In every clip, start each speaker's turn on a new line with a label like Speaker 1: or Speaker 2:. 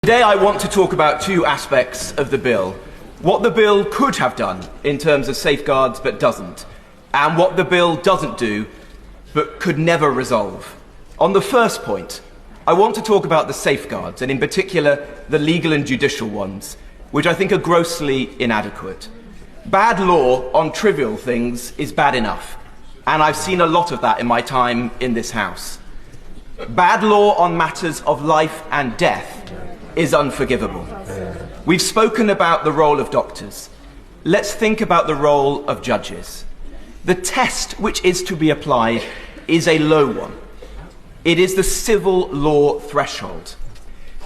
Speaker 1: Today I want to talk about two aspects of the bill. What the bill could have done in terms of safeguards but doesn't, and what the bill doesn't do but could never resolve. On the first point, I want to talk about the safeguards, and in particular the legal and judicial ones, which I think are grossly inadequate. Bad law on trivial things is bad enough, and I've seen a lot of that in my time in this House. Bad law on matters of life and death is unforgivable. We've spoken about the role of doctors. Let's think about the role of judges. The test which is to be applied is a low one. It is the civil law threshold.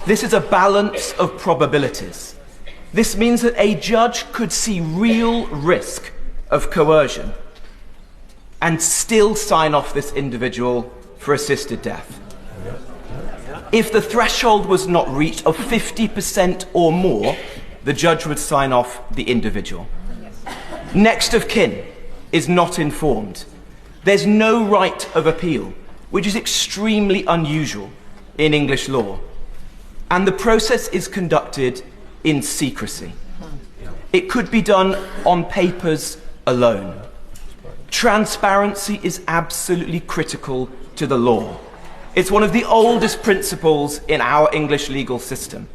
Speaker 1: This is a balance of probabilities. This means that a judge could see real risk of coercion and still sign off this individual for assisted death. If the threshold was not reached of 50% or more, the judge would sign off the individual. Next of kin is not informed. There's no right of appeal, which is extremely unusual in English law. And the process is conducted in secrecy. It could be done on papers alone. Transparency is absolutely critical to the law. It's one of the oldest principles in our English legal system.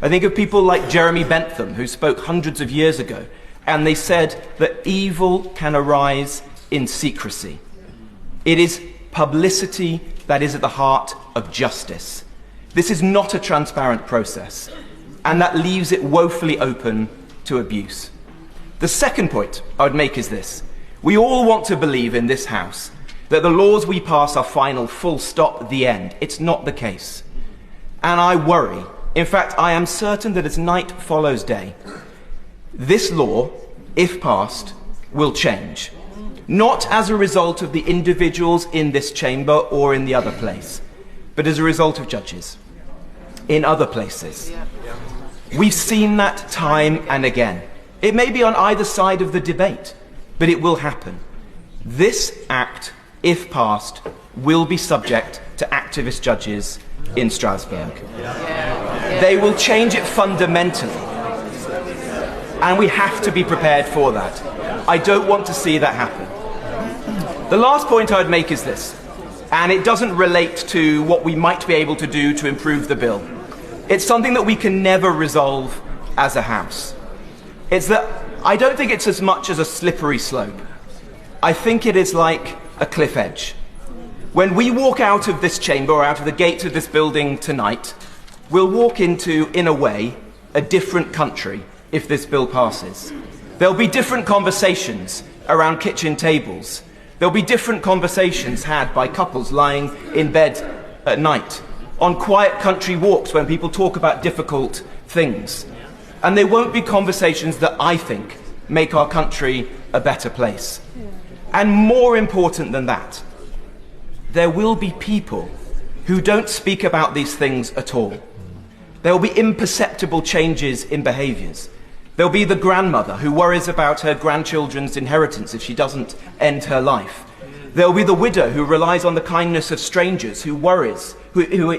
Speaker 1: I think of people like Jeremy Bentham, who spoke hundreds of years ago, and they said that evil can arise in secrecy. It is publicity that is at the heart of justice. This is not a transparent process, and that leaves it woefully open to abuse. The second point I would make is this. We all want to believe in this House that the laws we pass are final, full stop, the end. It's not the case. And I worry, in fact, I am certain that as night follows day, this law, if passed, will change. Not as a result of the individuals in this chamber or in the other place, but as a result of judges in other places. We've seen that time and again. It may be on either side of the debate, but it will happen. This act, if passed, will be subject to activist judges in Strasbourg. They will change it fundamentally, and we have to be prepared for that. I don't want to see that happen. The last point I'd make is this, and it doesn't relate to what we might be able to do to improve the bill. It's something that we can never resolve as a House. It's that I don't think it's as much as a slippery slope. I think it is like a cliff edge. When we walk out of this chamber or out of the gates of this building tonight, we'll walk into, in a way, a different country if this bill passes. There'll be different conversations around kitchen tables. There'll be different conversations had by couples lying in bed at night, on quiet country walks when people talk about difficult things. And they won't be conversations that I think make our country a better place. And more important than that, there will be people who don't speak about these things at all. There will be imperceptible changes in behaviours. There'll be the grandmother who worries about her grandchildren's inheritance if she doesn't end her life. There'll be the widow who relies on the kindness of strangers, who worries, who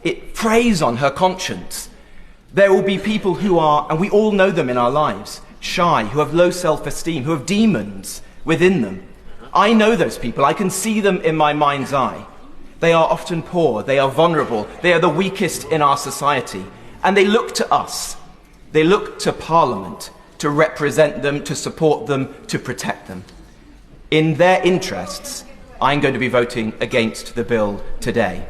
Speaker 1: it preys on her conscience. There will be people who are, and we all know them in our lives, shy, who have low self-esteem, who have demons within them. I know those people. I can see them in my mind's eye. They are often poor. They are vulnerable. They are the weakest in our society. And they look to us. They look to Parliament to represent them, to support them, to protect them. In their interests, I'm going to be voting against the bill today.